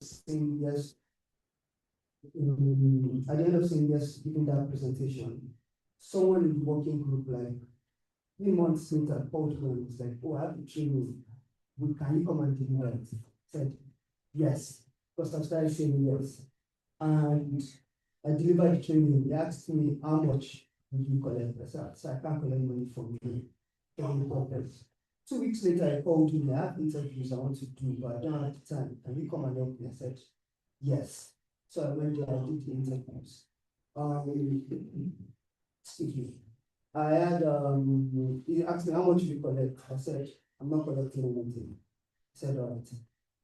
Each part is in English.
saying yes, at the end of saying yes, giving that presentation, someone in the working group, like 3 months later, called me and was like, oh, I have a training. Can you come and deliver it? I said, yes, because I started saying yes. And I delivered the training. He asked me, how much would you collect? I said, so I can't collect money from you. 2 weeks later, I called him. I have interviews I want to do, but I don't have the time. Can you come and help me? I said, yes. So I went there, I did the interviews. Excuse me. I had, he asked me, how much do you collect? I said, I'm not collecting anything. He said, all right.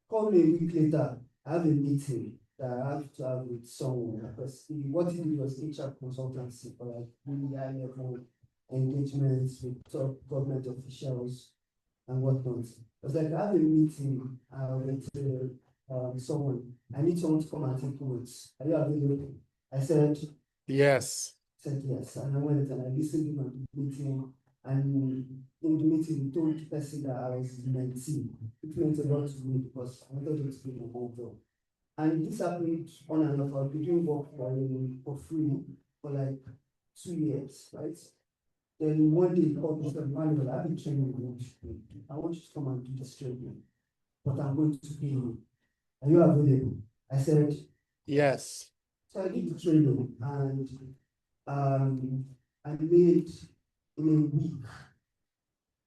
Call me a week later. I have a meeting that I have to have with someone because what he did was HR consultancy for like really high level engagements with top government officials and whatnot. I was like, I have a meeting with someone. I need someone to come and take notes. Are you available? I said, yes. Said yes. And I went and I listened in on the meeting. And in the meeting, he told the person that I was his mentee. It meant a lot to me because I wanted it to be my whole job. And this happened on and off. I've been doing work for free for like 2 years, right? Then one day he called me and said, Emmanuel, I've been training you. I want you to come and do this training, but I'm going to pay you. Are you available? I said, yes. So I did the training and I made in a week.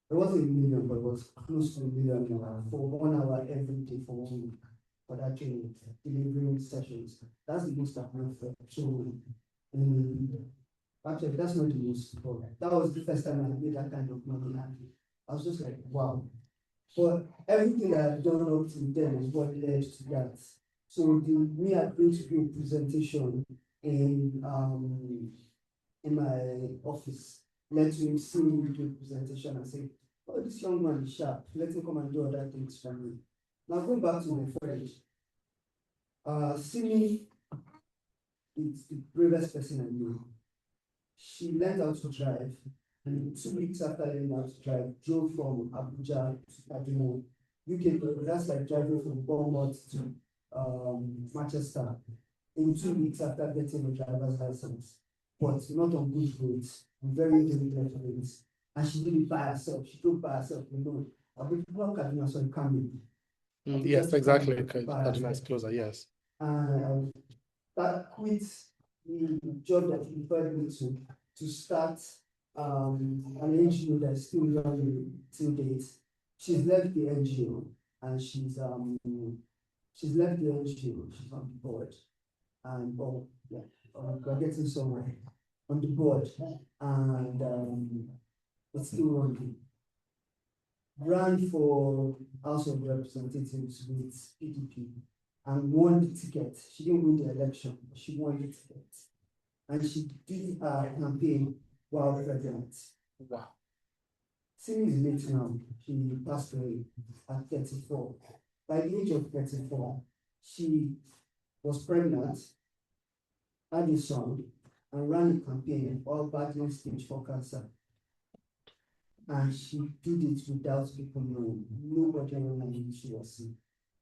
It wasn't a million, but it was close to a million for 1 hour every day for 1 week for that training, delivering sessions. That's the most I've done for training. Actually, that's not the most. That was the first time I made that kind of money. I was just like, wow. But everything that I've done up to then is what led to that. So me agreeing to do a presentation in my office led to him seeing me do a presentation and say, oh, this young man is sharp. Let him come and do other things for me. Now going back to my friend, Simi is the bravest person I know. She learned how to drive, and 2 weeks after learning how to drive, drove from Abuja to Kaduna, UK. That's like driving from Bournemouth to Manchester in 2 weeks after getting a driver's license, but not on good roads, very difficult roads. And she did it by herself. She drove by herself alone. Abuja Kaduna, so coming. Yes, exactly. Kaduna is closer. Yes. And that quit the job that he referred me to start an NGO that is still running till date. She's left the NGO and she's left the NGO. She's on the board, and we're getting somewhere on the board, and it's still running. Ran for House of Representatives with PDP and won the ticket. She didn't win the election, but she won the ticket. And she did her campaign while pregnant. Wow. Simi is late now. She passed away at 34. By the age of 34, she was pregnant, had a son, and ran a campaign while battling stage 4 cancer. And she did it without people knowing. Nobody knew she was sick.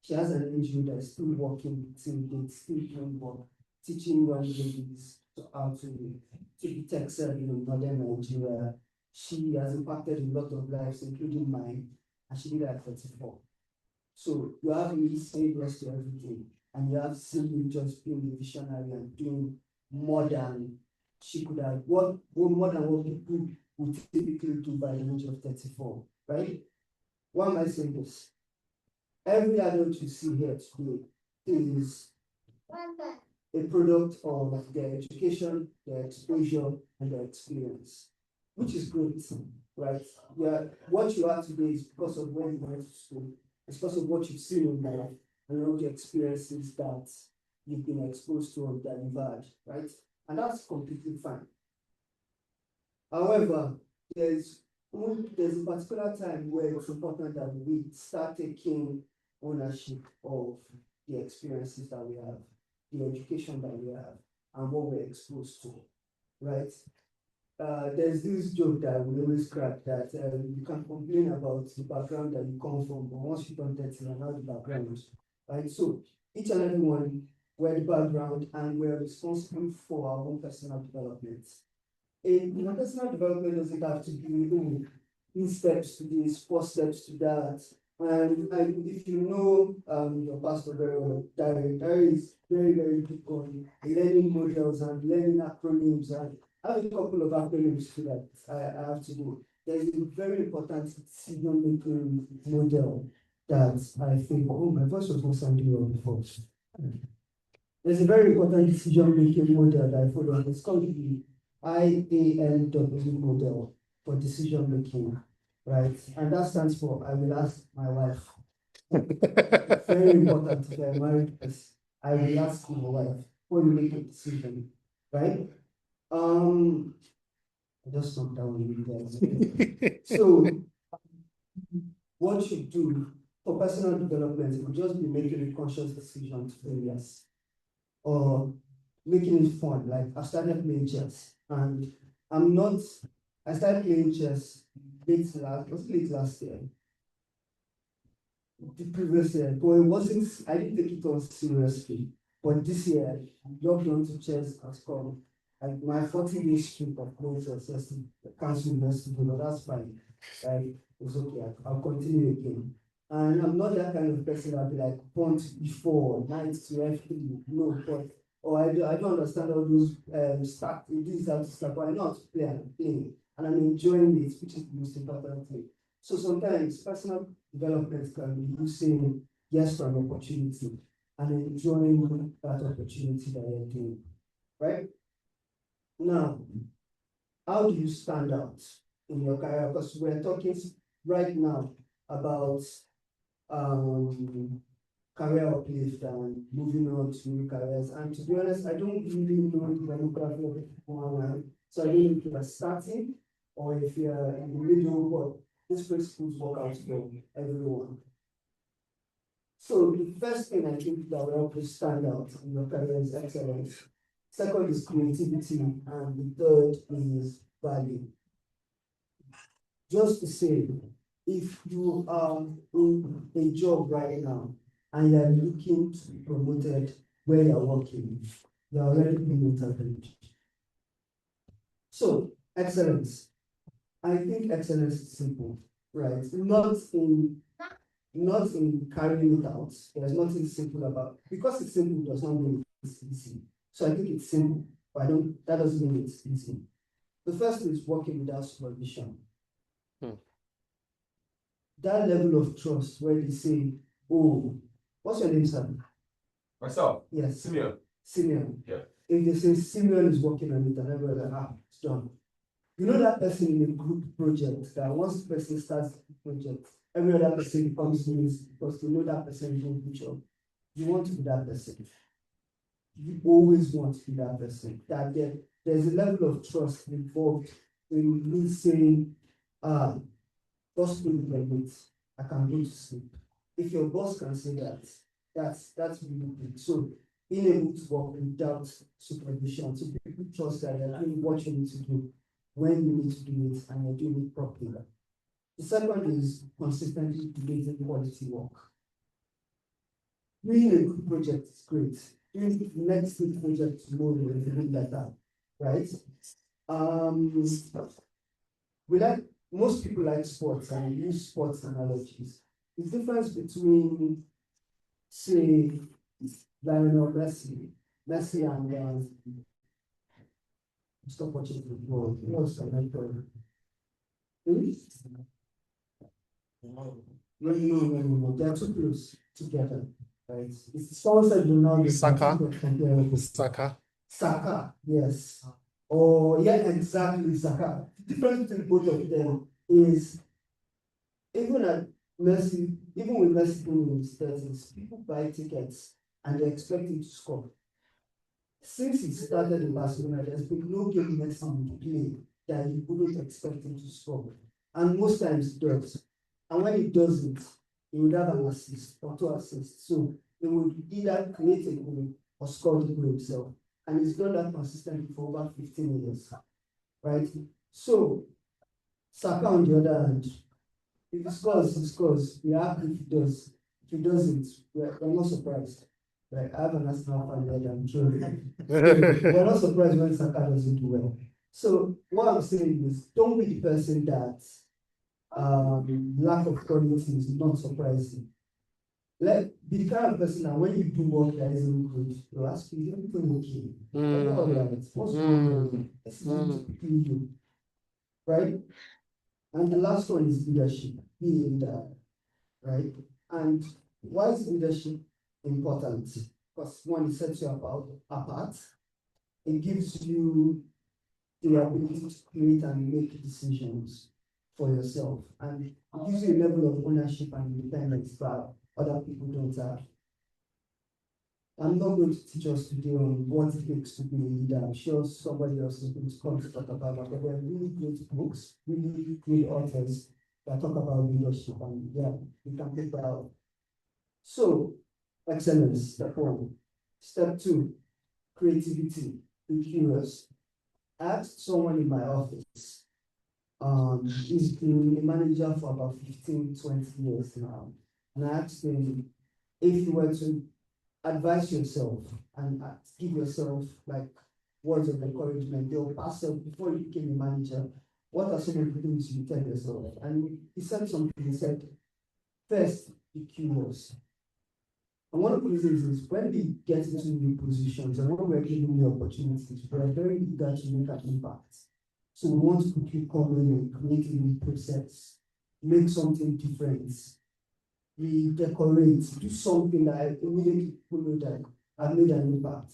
She has an NGO that is still working till date, still doing work, teaching young ladies how to be tech savvy in northern Nigeria. She has impacted a lot of lives, including mine, and she did it at 34. So you have me saying yes to everything, and you have Cindy just being the visionary and doing more than she could have, more than what people would typically do by the age of 34, right? Why am I saying this? Every adult you see here today is a product of their education, their exposure, and their experience, which is great, right? Yeah, what you are today is because of when you went to school, it's because of what you've seen in life, and all the experiences that you've been exposed to and that you've had, right? And that's completely fine. However, there's a particular time where it's important that we start taking ownership of the experiences that we have, the education that we have, and what we're exposed to, right? There's this joke that we always crack that you can complain about the background that you come from, but once you don't get to know the background, right? So each and every one were the background and we're responsible for our own personal development. In my personal development doesn't have to be 3 steps to this, 4 steps to that. And if you know your pastor very well, Dari is very, very big on learning models and learning acronyms. And I have a couple of acronyms to that I have to do. There's a very important decision-making model that I think, oh, my voice was not sounding well before. There's a very important decision-making model that I follow. It's called the IALW model for decision-making, right? And that stands for I will ask my wife. Very important if you're married, I will ask my wife when you make a decision, right? I just knocked down with you guys. So, what you do for personal development will just be making a conscious decision to say yes, or making it fun. Like I started playing chess, and I started playing chess late last year, the previous year, but I didn't take it on seriously. But this year, logged on to chess has come. Like my 40-day streak of playing chess yesterday, cancelled yesterday, but that's fine. Like, it's okay, I'll continue again. And I'm not that kind of person that'll be like, pawn to e4, knight to f3, no, but, or I don't understand all those stack, this is how to stack, but I know how to play and I'm playing, and I'm enjoying it, which is the most important thing. So sometimes personal development can be you saying yes to an opportunity and enjoying that opportunity that you're doing, right? Now, how do you stand out in your career? Because we're talking right now about career uplift and moving on to new careers. And to be honest, I don't really know the demography of the people online. So I don't know if you are starting or if you are in the middle, but these principles work out for everyone. So the first thing I think that will help you stand out in your career is excellence. Second is creativity, and the third is value. Just to say, if you are in a job right now and you are looking to be promoted where you are working, you are already being interviewed. So, excellence. I think excellence is simple, right? Not in carrying it out. There's nothing simple about it. Because it's simple does not mean it's easy. So I think it's simple, but that doesn't mean it's easy. The first is working without supervision. That level of trust where they say, oh, what's your name, sir? Myself? Yes. Simeon. Simeon. Yeah. If they say Simeon is working on it and everybody like, it's done. You know that person in a group project that once the person starts the project, every other person becomes news because you know that person is doing a good job. You want to be that person. You always want to be that person. That there's a level of trust involved in me saying, boss will be I can go to sleep. If your boss can say that, that's really good. So being able to work without supervision, so people trust that you're doing what you need to do when you need to do it and you're doing it properly. The second is consistently creating quality work. Doing a good project is great. Doing the next good project tomorrow is really better, right? Most people like sports and use sports analogies. The difference between, say, Lionel Messi and stop watching football. No. They are too close together, right? It's someone said Ronaldo. Saka, yes. Oh, yeah, exactly, Saka. The difference between both of them is even with Messi in his 30s, people buy tickets and they expect him to score. Since he started in Barcelona, there's been no game Messi would play that you wouldn't expect him to score. And most times he does. And when he doesn't, he would have an assist or 2 assists. So he would either create a goal or score the goal himself. And he's done that consistently for over 15 years. Right? So Saka on the other hand, if he scores, he scores. We are happy if he does. If he doesn't, we're not surprised. Like, I have an Arsenal fan there, I'm sure. We're not surprised when Saka doesn't do well. So what I'm saying is, don't be the person that lack of quality is not surprising. Be the kind of person that when you do work that isn't good, you'll ask you, is everything okay? Are you all right? What's wrong with you? This is not to kill you, right? And the last one is leadership. Be a leader, right? And why is leadership important? Because one, it sets you apart. It gives you the ability to create and make decisions for yourself. And it gives you a level of ownership and independence that other people don't have. I'm not going to teach us today on what it takes to be a leader. I'm sure somebody else is going to come to talk about that. But there are really great books, really great authors that talk about leadership. And yeah, you can take that out. So, excellence, step one. Step two, creativity. Be curious. I asked someone in my office, he's been a manager for about 15, 20 years now. And I asked him if you were to advise yourself and give yourself like words of encouragement, they'll pass up before you became a manager. What are some of the things you tell yourself? And he said something, he said, first, be curious. And one of the reasons is when we get into new positions and when we're given new opportunities, we're very eager to make an impact. So we want to quickly come in and create a new process, make something different, redecorate, do something that immediately people know that I've made an impact.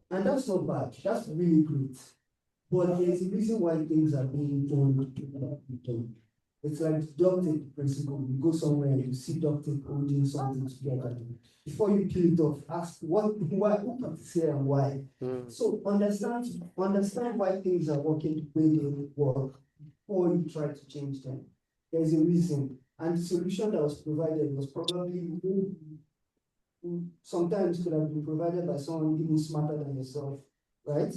And that's not bad, that's really great. But there's a reason why things are being done. It's like duct tape principle. You go somewhere and you see duct tape holding something together. Before you peel it off, ask why, who put it here and why. So understand why things are working the way they work before you try to change them. There's a reason. And the solution that was provided was probably sometimes could have been provided by someone even smarter than yourself, right?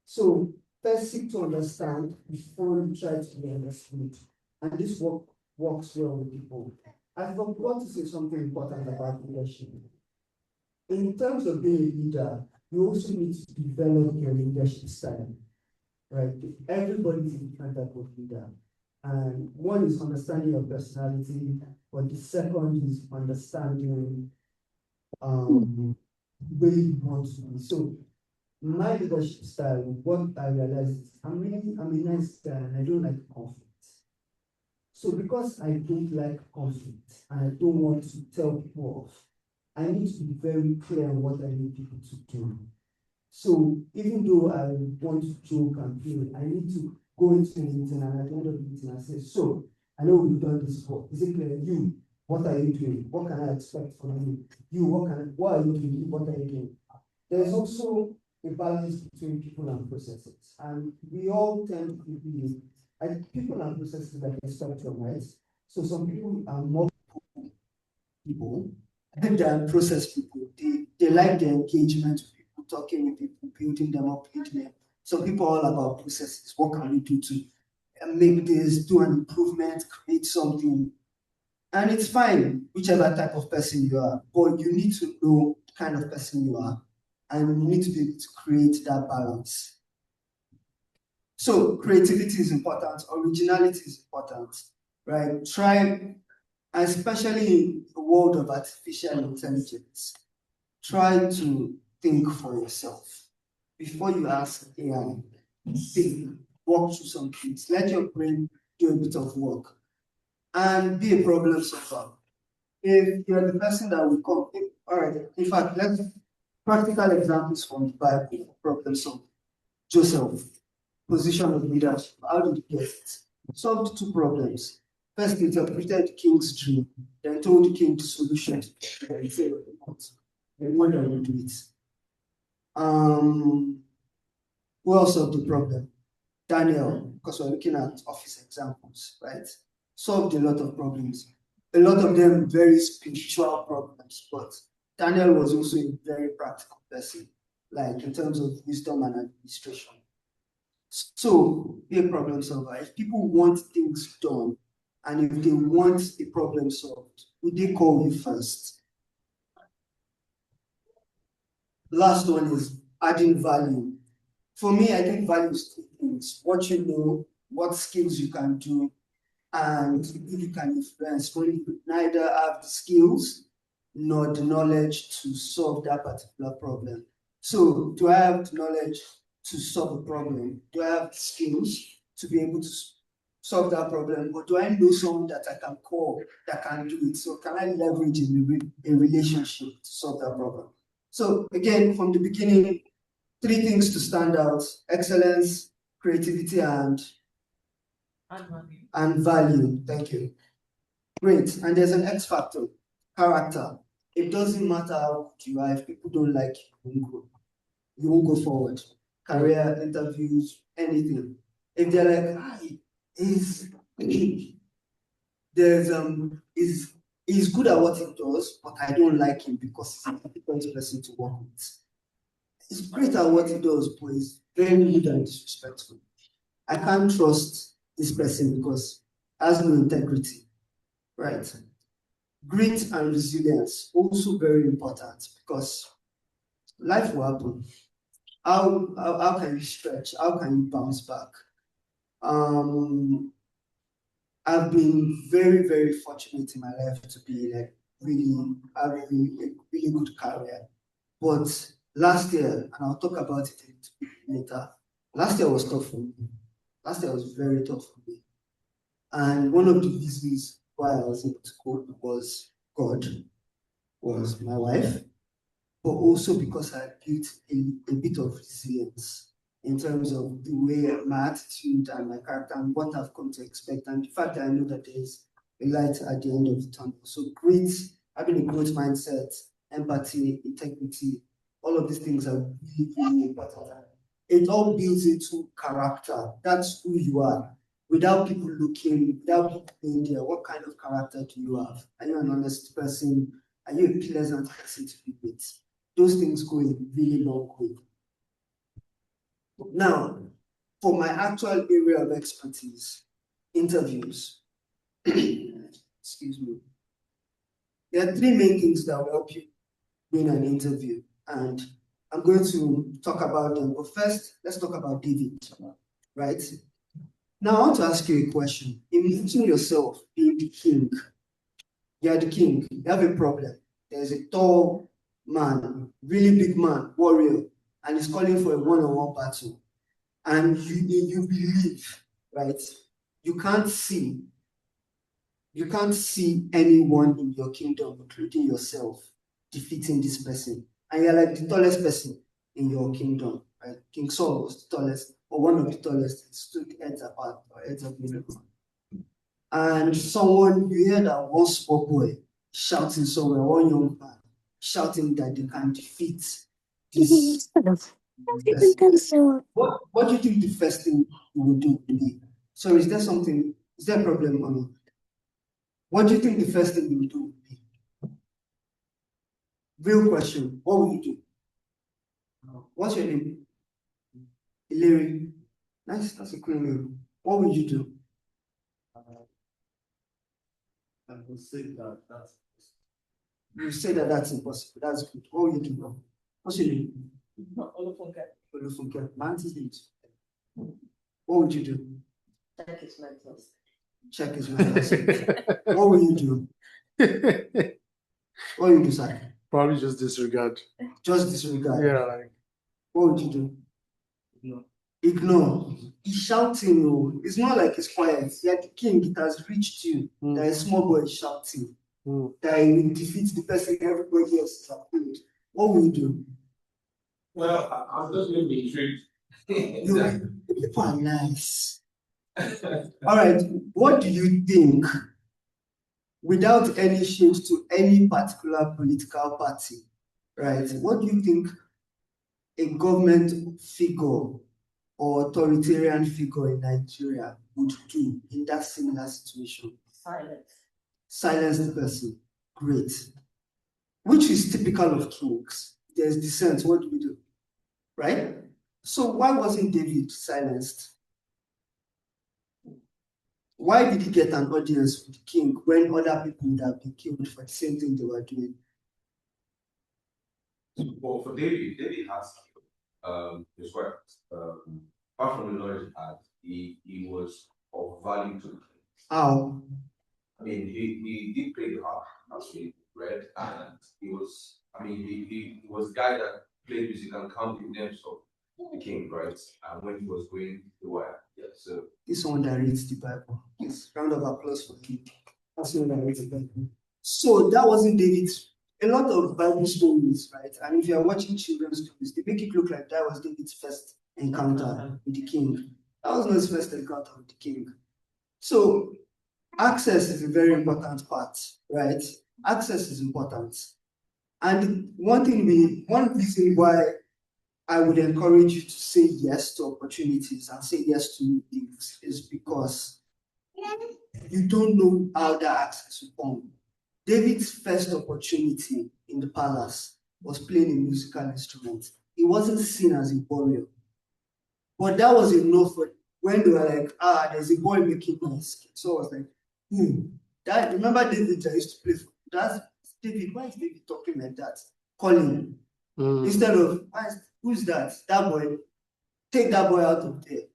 So first seek to understand before you try to be understood. And this works well with people. I forgot to say something important about leadership. In terms of being a leader, you also need to develop your leadership style, right? Everybody is a different type of leader. And one is understanding your personality, but the second is understanding where you want to be. So my leadership style, what I realized is I'm a nice guy and I don't like conflict. So because I don't like conflict and I don't want to tell people off, I need to be very clear on what I need people to do. So even though I want to joke and play, I need to go into the meeting and at the end of the meeting I say, so I know we've done this before. Is it clear? You, what are you doing? What can I expect from you? You, what are you doing? What are you doing? There's also a balance between people and processes. And we all tend to be people and processes like a spectrum, right? So some people are more people than process people. They like the engagement with people, talking with people, building them up, building them. Some people are all about processes. What can we do to make this, do an improvement, create something? And it's fine, whichever type of person you are, but you need to know the kind of person you are, and you need to be able to create that balance. So creativity is important, originality is important, right? Try, especially in the world of artificial intelligence, try to think for yourself. Before you ask AI, think, walk through some things, let your brain do a bit of work, and be a problem solver. If you're the person that will come, all right, in fact, let's practical examples from the Bible, problem solving. Joseph, position of leadership, how did he get it? Solved two problems. First, he interpreted the king's dream, then told the king the solution. Then he said, when I will do it. Who else solved the problem? Daniel, because we're looking at office examples, right? Solved a lot of problems. A lot of them very spiritual problems, but Daniel was also a very practical person, like in terms of wisdom and administration. So be a problem solver. If people want things done, and if they want a problem solved, would they call you first? Last one is adding value. For me, I think value is two things: what you know, what skills you can do, and if you can influence. When you neither have the skills nor the knowledge to solve that particular problem. So, do I have the knowledge to solve a problem? Do I have the skills to be able to solve that problem? Or do I know someone that I can call that can do it? So, can I leverage a relationship to solve that problem? So, again, from the beginning, three things to stand out: excellence, creativity, and value. Thank you. Great. And there's an X factor: character. It doesn't matter how good you are, if people don't like you, you won't go forward. Career, interviews, anything. If they're like, he's good at what he does, but I don't like him because he's a difficult person to work with. He's great at what he does, but he's very rude and disrespectful. I can't trust this person because he has no integrity. Right. Grit and resilience, also very important, because life will happen. How can you stretch? How can you bounce back? I've been very, very fortunate in my life to be like having a really good career. But last year, and I'll talk about it later, last year was tough for me. Last year was very tough for me. And one of the reasons why I was able to cope was God, was my wife, but also because I built a bit of resilience in terms of the way my attitude and my character and what I've come to expect, and the fact that I know that there's a light at the end of the tunnel. So having a growth mindset, empathy, integrity, all of these things are really, really important. It all builds into character. That's who you are. Without people looking, without people being there, what kind of character do you have? Are you an honest person? Are you a pleasant person to be with? Those things go a really long way. Now, for my actual area of expertise, interviews. Excuse me. There are three main things that will help you win an interview, and I'm going to talk about them. But first, let's talk about David, right? Now, I want to ask you a question. Imagine yourself being the king. You are the king. You have a problem. There's a tall man, really big man, warrior, and he's calling for a one-on-one battle. And you believe, right? You can't see anyone in your kingdom, including yourself, defeating this person. And you're like the tallest person in your kingdom, right? King Saul was the tallest, or one of the tallest. He stood heads apart, or heads up. And you hear that one small boy shouting somewhere, one young man shouting that they can defeat this person. What do you think the first thing you would do would be? So is there a problem on it? What do you think the first thing you would do would be? Real question, what would you do? What's your name? Hilary. Nice, that's a cool name. What would you do? I would say that that's impossible. You say that that's impossible. That's good. What would you do? What's your name? Olufunke. My auntie's name is. What would you do? Check his mental state. Check his mental state. What will you do? What will you do, sir? Probably just disregard. Just disregard. Yeah, like. What would you do? Ignore. He's shouting. Oh. It's not like he's quiet. You're the king. It has reached you. That a small boy is shouting. That he will defeat the person everybody else is afraid. What will you do? Well, I'm just going to be intrigued. People are nice. All right. What do you think, without any shades to any particular political party, right? What do you think a government figure or authoritarian figure in Nigeria would do in that similar situation? Silence the person. Great. Which is typical of kings. There's dissent. What do we do? Right? So why wasn't David silenced? Why did he get an audience with the king when other people would have been killed for the same thing they were doing? Well, for David has his wife. Apart from the knowledge he was of value to the king. How? I mean, he did play the harp, as we read, and he was the guy that played music and counted the names of the king, right? And when he was going to wire, yeah. So This one that reads the Bible. Yes, round of applause for him. That's one that reads the Bible. So that wasn't David's. A lot of Bible stories, right? And if you are watching children's stories, they make it look like that was David's first encounter with the king. That was not his first encounter with the king. So access is a very important part, right? Access is important. And one reason why I would encourage you to say yes to opportunities and say yes to new things is because you don't know how that access will come. David's first opportunity in the palace was playing a musical instrument. He wasn't seen as a warrior. But that was enough for when they were like, there's a boy making noise. So I was like, That remember David I used to play for? That's David. Why is David talking like that? Call him. Instead of who's that? That boy. Take that boy out of there.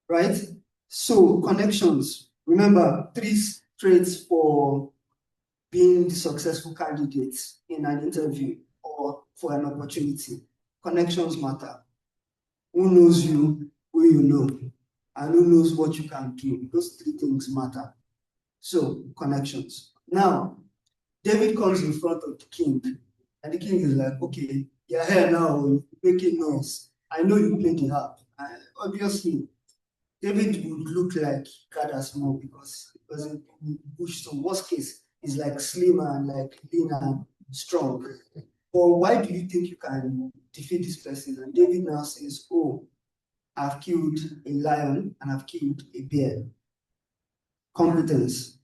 Right? So connections. Remember, 3 traits for being the successful candidate in an interview or for an opportunity. Connections matter. Who knows you, who you know, and who knows what you can do. Those 3 things matter. So, connections. Now, David comes in front of the king, and the king is like, okay, you're here now, making noise. I know you play the harp. Obviously, David would look like God as more because in bush. So worst case is like slimmer and like leaner, strong. But why do you think you can defeat this person? And David now says, I've killed a lion and I've killed a bear. Competence.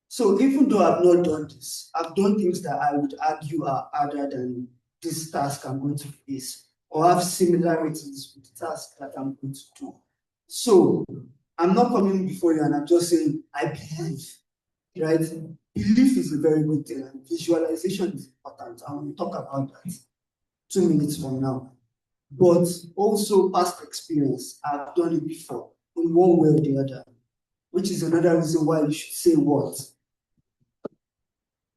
So even though I've not done this, I've done things that I would argue are harder than this task I'm going to face, or have similarities with the task that I'm going to do. So I'm not coming before you and I'm just saying, I believe, right? Belief is a very good thing, and visualization is important, and we'll talk about that 2 minutes from now. But also past experience, I've done it before, in one way or the other, which is another reason why you should say what?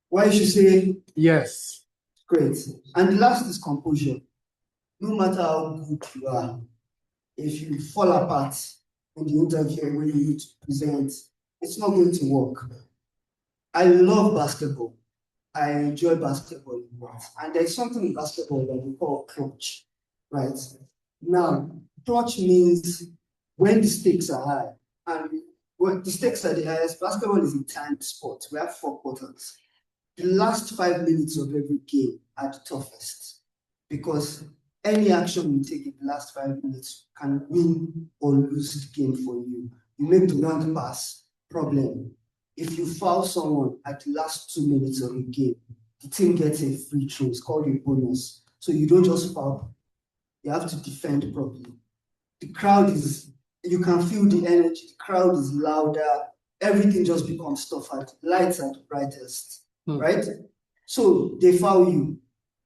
Why you should say yes. Great. And the last is composure. No matter how good you are, if you fall apart in the interview when you need to present, it's not going to work. I love basketball. I enjoy basketball a lot. And there's something in basketball that we call clutch, right? Now, clutch means when the stakes are high. And when the stakes are the highest, basketball is a timed sport. We have 4 quarters. The last 5 minutes of every game are the toughest because any action you take in the last 5 minutes can win or lose the game for you. You make the wrong pass, problem. If you foul someone at the last 2 minutes of a game, the team gets a free throw. It's called a bonus. So you don't just foul, you have to defend properly. The crowd you can feel the energy, the crowd is louder, everything just becomes tougher, lights are the brightest. Right? So they foul you.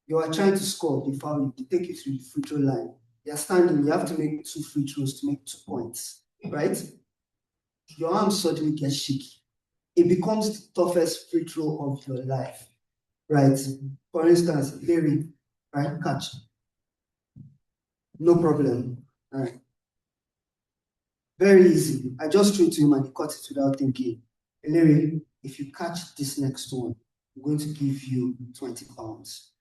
You are trying to score, they foul you, they take you to the free throw line. You're standing, you have to make 2 free throws to make 2 points. Right? Your arm suddenly gets shaky. It becomes the toughest free throw of your life. Right? For instance, Larry, right? Catch. No problem. All right. Very easy. I just threw it to him and he caught it without thinking. Larry, if you catch this next one, I'm going to give you 20 pounds.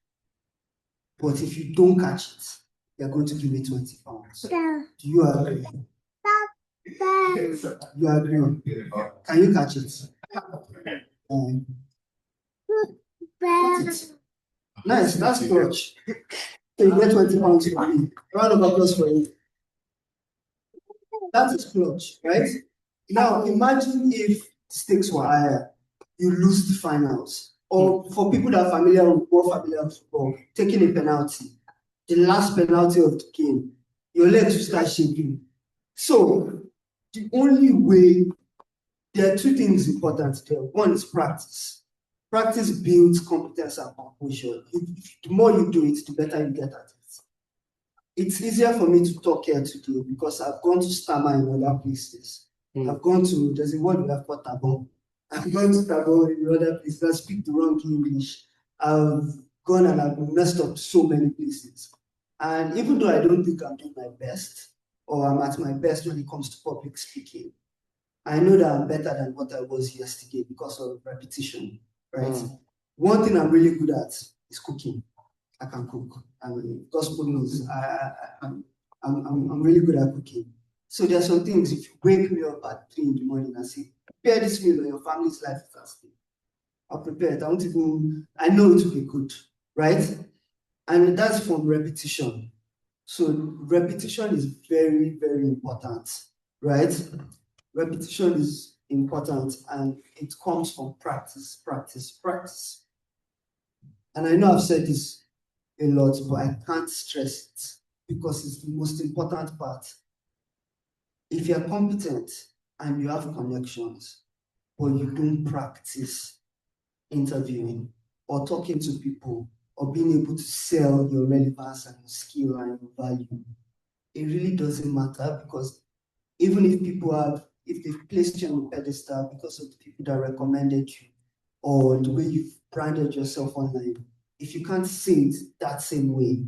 But if you don't catch it, you're going to give me 20 pounds. Do you agree? You agree? Can you catch it? Catch it. Nice, that's clutch. So you get 20 pounds for me. Round of applause for you. That is clutch, right? Now imagine if the stakes were higher, you lose the finals. Or for people that are more familiar with football, taking a penalty, the last penalty of the game, your legs will start shaking. So the only way, there are 2 things important there. One is practice. Practice builds competence and composure. The more you do it, the better you get at it. It's easier for me to talk here today because I've gone to stammer in other places. I've gone to, there's a word we have called tabon. I've gone to tabon in other places. I speak the wrong English. I've gone and I've messed up so many places. And even though I don't think I'm doing my best, or I'm at my best when it comes to public speaking, I know that I'm better than what I was yesterday because of repetition, right? One thing I'm really good at is cooking. I can cook. I mean, gospel knows I'm really good at cooking. So there are some things, if you wake me up at 3 in the morning and say, prepare this meal or your family's life is at stake, I'll prepare it. I know it will be good, right? And that's from repetition. So repetition is very, very important, right? Repetition is important and it comes from practice, practice, practice. And I know I've said this a lot, but I can't stress it because it's the most important part. If you're competent and you have connections, but you don't practice interviewing or talking to people or being able to sell your relevance and your skill and your value, it really doesn't matter because even if they've placed you on a pedestal because of the people that recommended you or the way you've branded yourself online, if you can't say it that same way,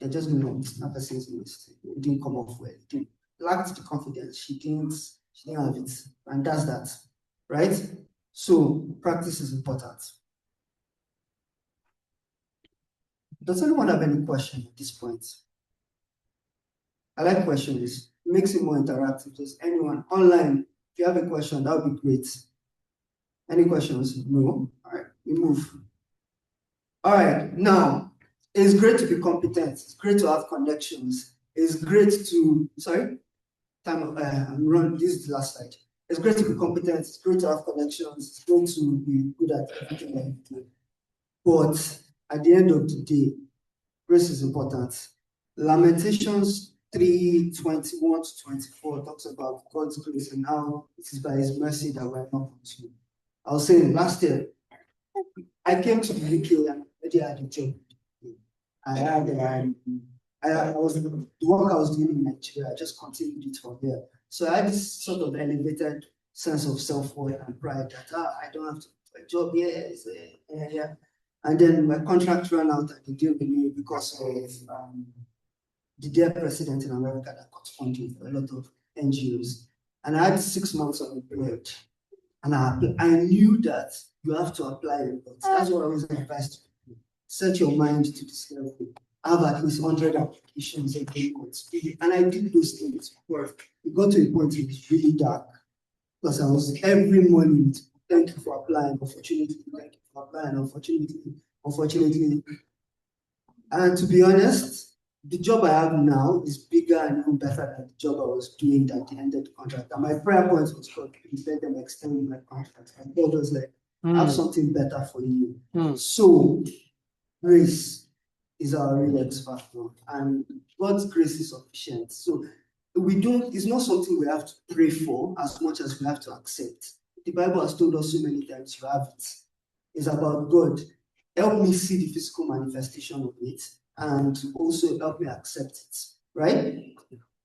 they're just going to not person's mistake. It didn't come off well. It lacked the confidence. She didn't have it. And that's that. Right? So practice is important. Does anyone have any question at this point? I like questions. It makes it more interactive. Just anyone online, if you have a question, that would be great. Any questions? No? All right, we move. All right, now, it's great to be competent. It's great to have connections. It's great to, I'm running, this is the last slide. It's great to be competent. It's great to have connections. It's great to be good at everything that you do. But at the end of the day, grace is important. Lamentations 3:21-24 talks about God's grace and how it is by his mercy that we're not consumed. I was saying last year, I came to the UK and already had a job. I was the work I was doing in Nigeria, I just continued it from there. So I had this sort of elevated sense of self-worth and pride that I don't have to do a job here, yeah. And then my contract ran out and they didn't renew because of the dear president in America that got funding for a lot of NGOs. And I had 6 months unemployed. And I knew that you have to apply a lot. That's what I was advised to do. Set your mind to this level. Have at least 100 applications every month. And I did those things. But it got to a point it was really dark. Because I was every morning, thank you for applying, opportunity, thank you for applying, unfortunately. And to be honest, the job I have now is bigger and even better than the job I was doing at the end of the contract. And my prayer point was, God, please let them extend my contract. And God was like, I have something better for you. So, grace is our real X factor. And God's grace is sufficient. So, it's not something we have to pray for as much as we have to accept. The Bible has told us so many times, you have it. It's about God. Help me see the physical manifestation of it and also help me accept it, right?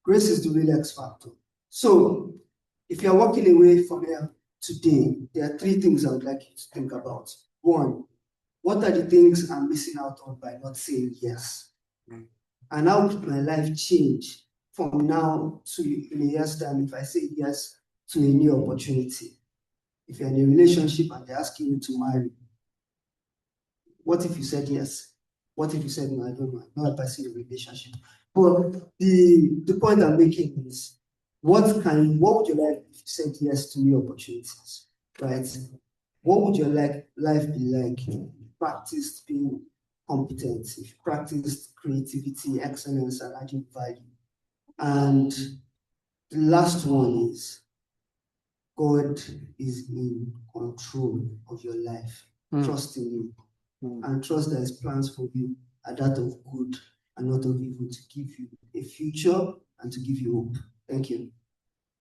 Grace is the real X factor. So if you're walking away from here today, there are 3 things I would like you to think about. 1, what are the things I'm missing out on by not saying yes? And how could my life change from now to in a year's time if I say yes to a new opportunity? If you're in a relationship and they're asking you to marry, what if you said yes? What if you said no? I don't know. I'm not advising a relationship. But the point I'm making is, what would you like if you said yes to new opportunities? Right? What would your life be like if you practiced being competent, if you practiced creativity, excellence, and adding value? And the last one is, God is in control of your life. Trust in him. And trust that his plans for you are that of good and not of evil, to give you a future and to give you hope. Thank you.